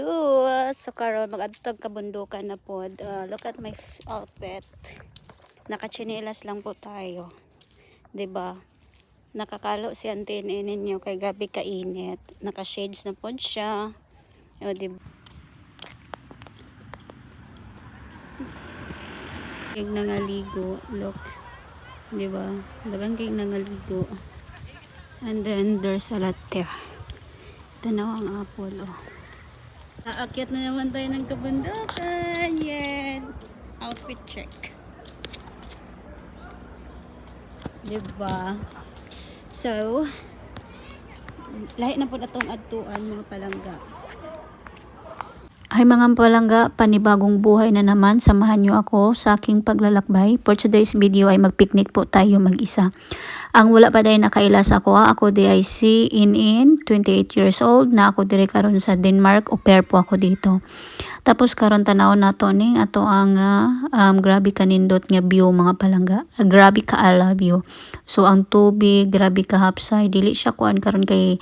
So karon mag-adtog kabundukan na pod. Look at my outfit. Nakachinelas lang po tayo. 'Di ba? Nakakalo si auntie ninyo kay grabe kainit. Naka-shades na pod siya. O, 'di ba? Kay nangaligo, look. 'Di ba? Dagang kay nangaligo. And then there's a lot there. Tanaw ang apple, oh. Aakyat na naman tayo ng kabundukan. Yan. Outfit check. Diba? So, lahi na po na itong adtuan mga palangga. Ay mga palangga, panibagong buhay na naman. Samahan niyo ako sa aking paglalakbay. For today's video ay magpiknik po tayo mag-isa. Ang wala pa dahil nakailas ako. Ako di ay si In, 28 years old, na ako dire karon sa Denmark. Au pair po ako dito. Tapos karon tanaw na to ning ato ang grabe kanindot nga view mga palangga. Grabe ka ala view. So ang tubig, grabe ka hapsay. Dili siya kuan karon kay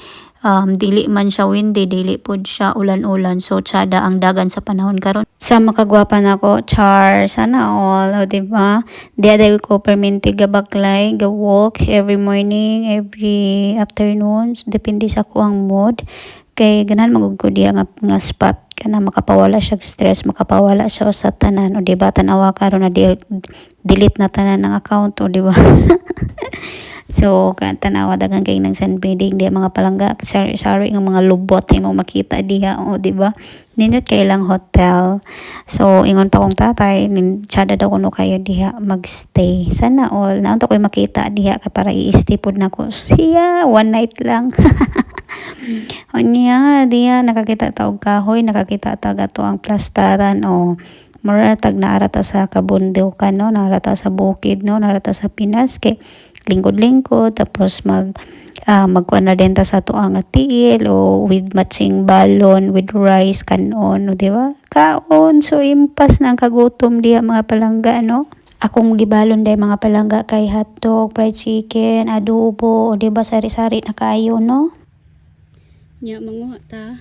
dili man siya windy, dili pod siya ulan-ulan. So tsada ang dagan sa panahon karon. Sa makagwapa nako, char sana all, o diba? Diaday ko perminti gabaklay, ga walk every morning, every afternoon. Depende sa ko ang mood. Kay ganan magud ko diya nga spot kana makapawala siya stress, makapawala siya sa tanan, o diba? Tanawa karon na delete na tanan ng account, o diba? So, tanawa dagang kay ng sunbathing diya mga palangga. Sorry nga mga lubot ay mo makita diha, o diba? Nindot kay lang hotel. So, ingon pa kong tatay, tsada daw kuno kayo diha magstay. Sana all. Naunta ko'y makita diha kay para i-stay pod nako. Siya, one night lang. O niya, diya nakakita taog kahoy, nakakita tag ato ang plastaran, o maratag naarata sa kabundukan, no, naarata sa bukid, no, naarata sa Pinas kay lingkod-lingkod, tapos magkuan na din ta sa tuang tiil o with matching balon with rice kanon, no, di ba? Kaon, so impas na ang kagutom diha mga palangga, no. Akong gibalon day mga palangga kay hotdog, fried chicken, adobo, o di ba sari-sari na kayo, no? Nya manguha ta.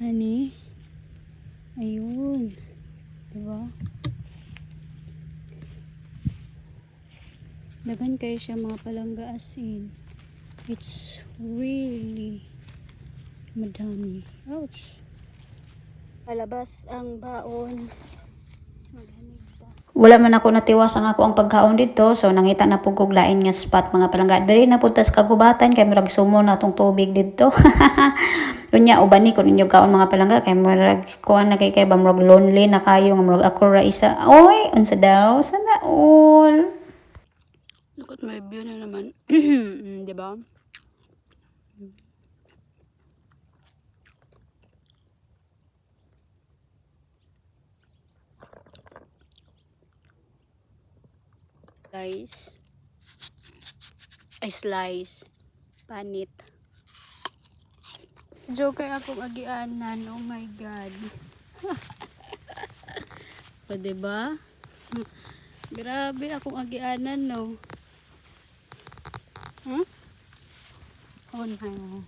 Ani? Ayun. Diba? Dagan kayo siya mga palangga as in. It's really madami. Ouch. Palabas ang baon. Wala man ako natiwas ang ako ang pagkaon dito, so nangita na pugog lain nga spot mga palangga. Diri na puntas kagubatan kay murag sumo na tong tubig dito. Unya ubani ko ninyo kaon mga palangga kay murag kuan na kay ba murag lonely na kayo nga murag ako ra isa. Oy, unsa daw? Sana all. Look at my view na naman. Di ba? Guys, I slice panit. Joker akong agianan, oh my god. O diba? Grabe akong agianan, no. Oh no.